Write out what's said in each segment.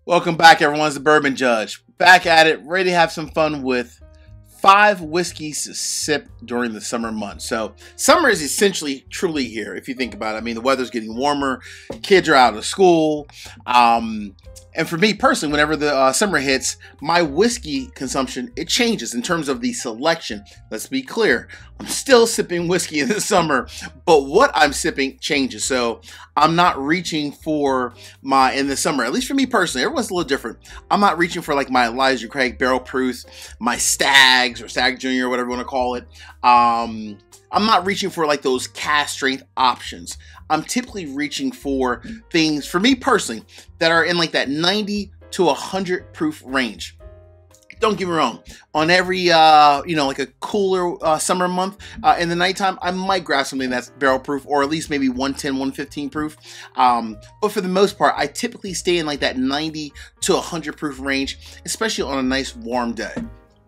Welcome back, everyone. It's the Bourbon Judge. Back at it, ready to have some fun with 5 whiskeys to sip during the summer months. So summer is essentially truly here, if you think about it. I mean, the weather's getting warmer, kids are out of school. And for me personally, whenever the summer hits, my whiskey consumption, it changes in terms of the selection. Let's be clear. I'm still sipping whiskey in the summer, but what I'm sipping changes. So I'm not reaching for in the summer, at least for me personally, everyone's a little different. I'm not reaching for like my Elijah Craig Barrel Proof, my Stags or Stag Junior, whatever you want to call it. I'm not reaching for like those cask strength options. I'm typically reaching for things, for me personally, that are in like that 90 to 100 proof range. Don't get me wrong. On every, like a cooler summer month in the nighttime, I might grab something that's barrel proof or at least maybe 110, 115 proof. But for the most part, I typically stay in like that 90 to 100 proof range, especially on a nice warm day.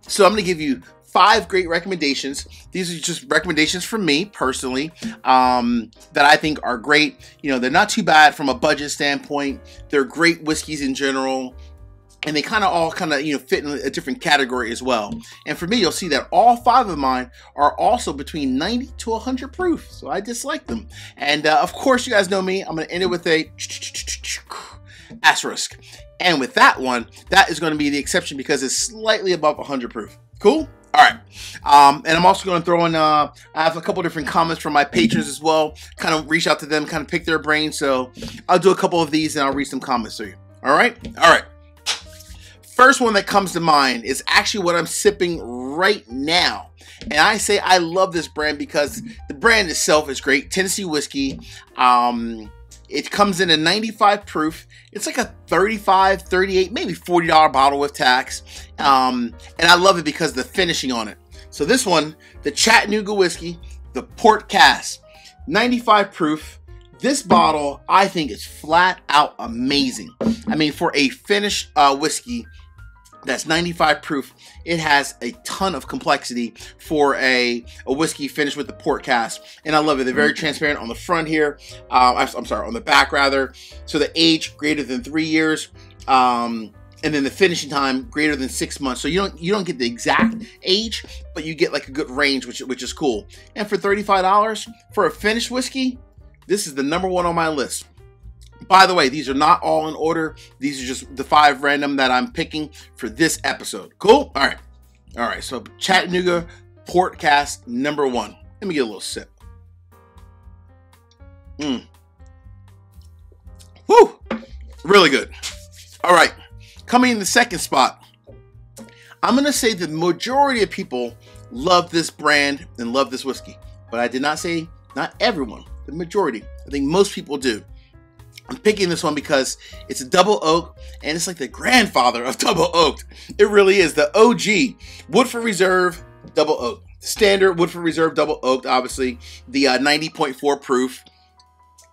So I'm going to give you 5 great recommendations. These are just recommendations from me personally that I think are great. You know, they're not too bad from a budget standpoint. They're great whiskeys in general. And they all fit in a different category as well. And for me, you'll see that all 5 of mine are also between 90 to 100 proof. So I dislike them. And of course, you guys know me. I'm going to end it with a asterisk. And with that one, that is going to be the exception because it's slightly above 100 proof. Cool? All right. And I'm also going to throw in, I have a couple different comments from my patrons as well. Kind of reach out to them, kind of pick their brain. So I'll do a couple of these and I'll read some comments to you. All right? All right. First one that comes to mind is actually what I'm sipping right now. And I say I love this brand because the brand itself is great. Tennessee whiskey. It comes in a 95 proof. It's like a $35, $38, maybe $40 bottle with tax. And I love it because of the finishing on it. So this one, the Chattanooga whiskey, the port cask, 95 proof. This bottle, I think, is flat out amazing. I mean, for a finished whiskey that's 95 proof, it has a ton of complexity for a whiskey finished with the port cask, and I love it. They're very transparent on the front here. I'm sorry, on the back rather. So the age greater than 3 years, and then the finishing time greater than 6 months. So you don't get the exact age, but you get like a good range, which is cool. And for $35 for a finished whiskey, this is the #1 on my list. By the way, these are not all in order. These are just the 5 random that I'm picking for this episode. Cool? All right. All right. So Chattanooga port cask #1. Let me get a little sip. Woo! Really good. All right. Coming in the second spot, I'm going to say the majority of people love this brand and love this whiskey. But I did not say not everyone. The majority. I think most people do. I'm picking this one because it's a double oak, and it's like the grandfather of double oaked. It really is. The OG Woodford Reserve double oak. Standard Woodford Reserve double oaked, obviously. The 90.4 proof.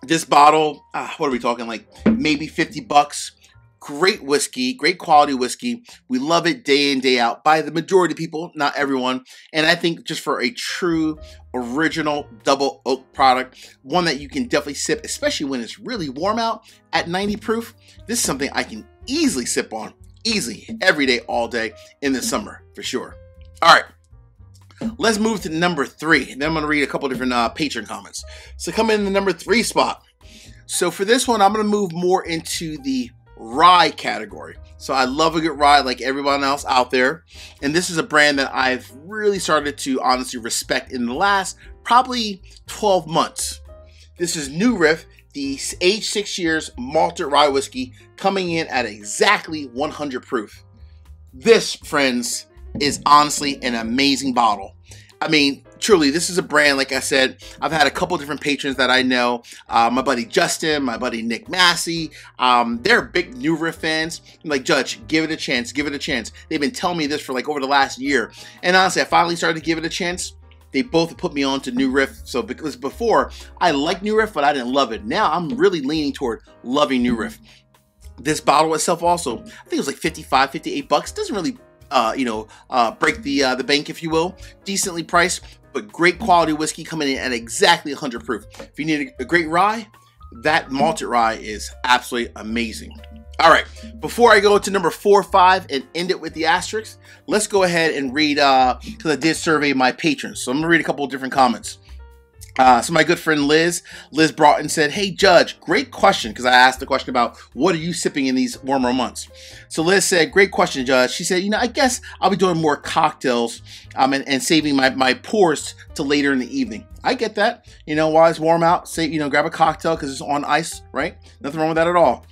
This bottle, what are we talking, like maybe 50 bucks. Great whiskey, great quality whiskey. We love it day in, day out by the majority of people, not everyone. And I think just for a true original double oak product, one that you can definitely sip, especially when it's really warm out at 90 proof. This is something I can easily sip on, easily, every day, all day in the summer, for sure. All right. Let's move to #3. Then I'm going to read a couple different Patron comments. So coming in the #3 spot. So for this one, I'm going to move more into the rye category. So I love a good rye like everyone else out there. And this is a brand that I've really started to honestly respect in the last probably 12 months. This is New Riff, the aged 6 years malted rye whiskey, coming in at exactly 100 proof. This, friends, is honestly an amazing bottle. I mean, truly, this is a brand, like I said, I've had a couple different patrons that I know. My buddy Justin, my buddy Nick Massey. They're big New Riff fans. I'm like, Judge, give it a chance, give it a chance. They've been telling me this for like over the last year. And honestly, I finally started to give it a chance. They both put me on to New Riff. So because before, I liked New Riff, but I didn't love it. Now I'm really leaning toward loving New Riff. This bottle itself also, I think it was like 55, 58 bucks. Doesn't really break the bank, if you will. Decently priced, but great quality whiskey coming in at exactly 100 proof. If you need a great rye, that malted rye is absolutely amazing. All right, before I go to number 4, 5, and end it with the asterisks, let's go ahead and read, because I did survey my patrons. So I'm gonna read a couple of different comments. So my good friend Liz brought and said, "Hey Judge, great question," because I asked the question about what are you sipping in these warmer months. So Liz said, "Great question, Judge." She said, I guess I'll be doing more cocktails and saving my pours to later in the evening. I get that. While it's warm out, say, grab a cocktail because it's on ice, right? Nothing wrong with that at all.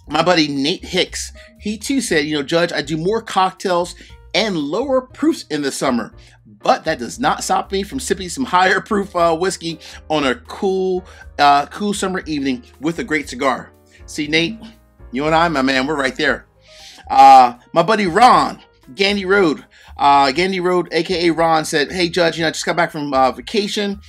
My buddy Nate Hicks, he too said, Judge, I do more cocktails and lower proofs in the summer, but that does not stop me from sipping some higher proof whiskey on a cool summer evening with a great cigar. See, Nate, you and I, my man, we're right there. My buddy Ron, Gandy Road, aka Ron, said, "Hey Judge, I just got back from vacation."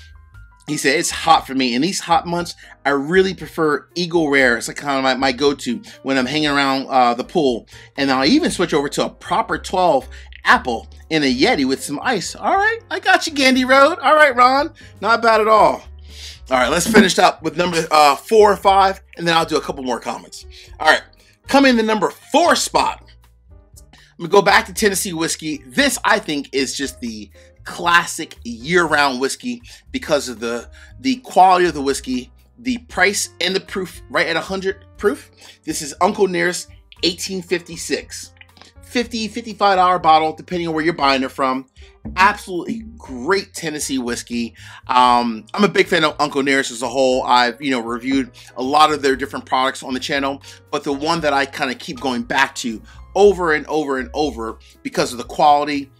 He said, "It's hot for me. In these hot months, I really prefer Eagle Rare. It's like kind of my go-to when I'm hanging around the pool. And I'll even switch over to a proper 12 apple in a Yeti with some ice." All right, I got you, Gandy Road. All right, Ron, not bad at all. All right, let's finish up with number 4 or 5, and then I'll do a couple more comments. All right, coming in the number 4 spot, I'm gonna go back to Tennessee whiskey. This, I think, is just the classic year-round whiskey because of the quality of the whiskey, the price, and the proof right at 100 proof. This is Uncle Nearest 1856. $50-$55 bottle, depending on where you're buying it from. Absolutely great Tennessee whiskey. I'm a big fan of Uncle Nearest as a whole. I've reviewed a lot of their different products on the channel, but the one that I kind of keep going back to over and over and over because of the quality,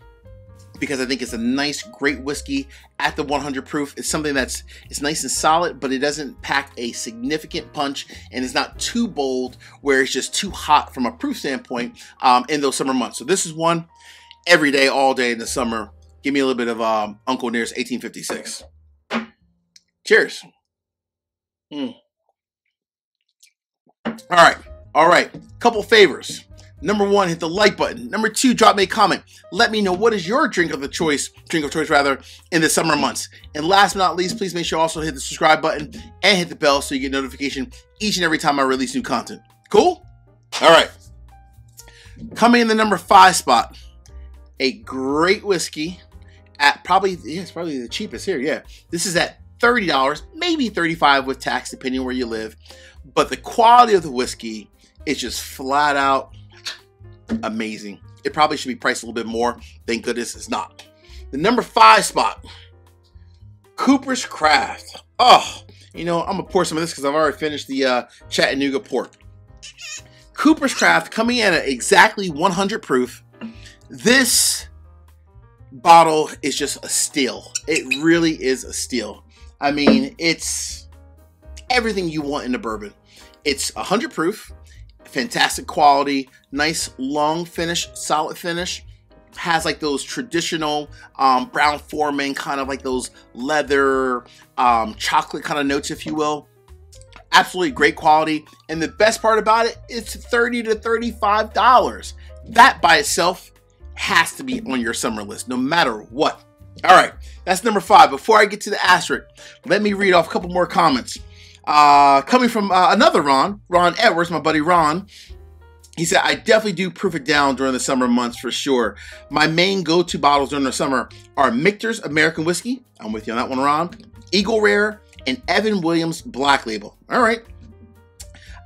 because I think it's a nice, great whiskey at the 100 proof. It's something it's nice and solid, but it doesn't pack a significant punch, and it's not too bold where it's just too hot from a proof standpoint in those summer months. So this is one every day, all day in the summer. Give me a little bit of Uncle Nearest 1856. Cheers. All right. Couple favors. Number 1, hit the like button. Number 2, drop me a comment. Let me know what is your drink of choice in the summer months. And last but not least, please make sure you also hit the subscribe button and hit the bell so you get notification each and every time I release new content. Cool? All right. Coming in the number 5 spot, a great whiskey at it's probably the cheapest here. Yeah, this is at $30, maybe $35 with tax, depending on where you live. But the quality of the whiskey is just flat out amazing. It probably should be priced a little bit more. Thank goodness it's not. The number 5 spot, Cooper's Craft. Oh, I'm gonna pour some of this because I've already finished the Chattanooga port. Cooper's Craft coming in at exactly 100 proof. This bottle is just a steal. It really is a steal. I mean, it's everything you want in a bourbon. It's 100 proof. Fantastic quality, nice long finish, solid finish. Has like those traditional Brown-Forman, kind of like those leather, chocolate kind of notes, if you will. Absolutely great quality. And the best part about it, it's $30 to $35. That by itself has to be on your summer list, no matter what. All right, that's number 5. Before I get to the asterisk, let me read off a couple more comments. Coming from another Ron Edwards, my buddy Ron. He said, "I definitely do proof it down during the summer months for sure. My main go-to bottles during the summer are Michter's American Whiskey." I'm with you on that one, Ron. Eagle Rare and Evan Williams Black Label. All right.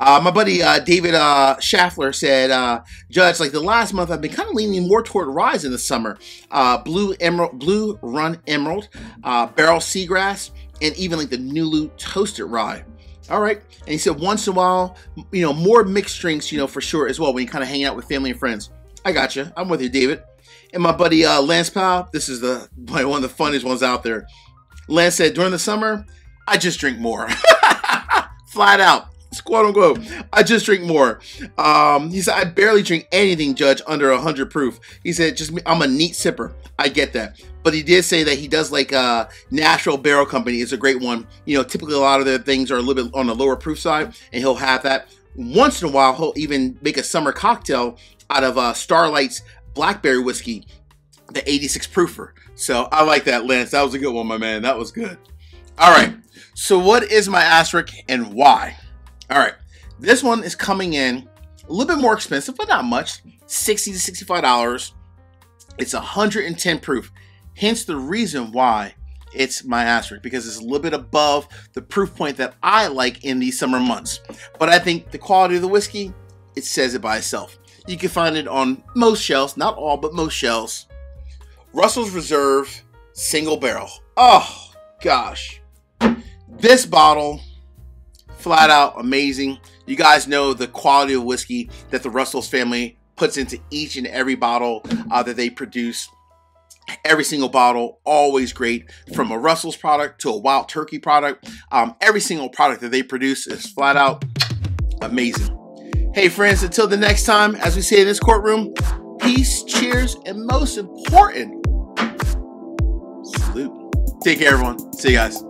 My buddy David Schaffler said, "Judge, like the last month, I've been kind of leaning more toward rye in the summer. Blue Run Emerald, Barrel Seagrass, and even like the Nulu Toasted Rye." All right. And he said, once in a while, more mixed drinks, for sure as well, when you kind of hang out with family and friends. I got you. I'm with you, David. And my buddy Lance Powell, this is one of the funniest ones out there. Lance said, "During the summer, I just drink more." Flat out. Quote unquote, "I just drink more." He said, "I barely drink anything, Judge, under 100 proof." He said, I'm a neat sipper. I get that. But he did say that he does like Natural Barrel Company. It's a great one. Typically a lot of their things are a little bit on the lower proof side, and he'll have that. Once in a while, he'll even make a summer cocktail out of Starlight's Blackberry Whiskey, the 86 proofer. So I like that, Lance. That was a good one, my man. That was good. All right. So what is my asterisk and why? All right. This one is coming in a little bit more expensive, but not much, $60 to $65. It's 110 proof, hence the reason why it's my asterisk, because it's a little bit above the proof point that I like in these summer months. But I think the quality of the whiskey, it says it by itself. You can find it on most shelves, not all, but most shelves. Russell's Reserve single barrel. Oh gosh, this bottle, flat out amazing. You guys know the quality of whiskey that the Russell's family puts into each and every bottle that they produce. Every single bottle, always great. From a Russell's product to a Wild Turkey product, every single product that they produce is flat out amazing. Hey friends, until the next time, as we say in this courtroom, peace, cheers, and most important, salute. Take care everyone. See you guys.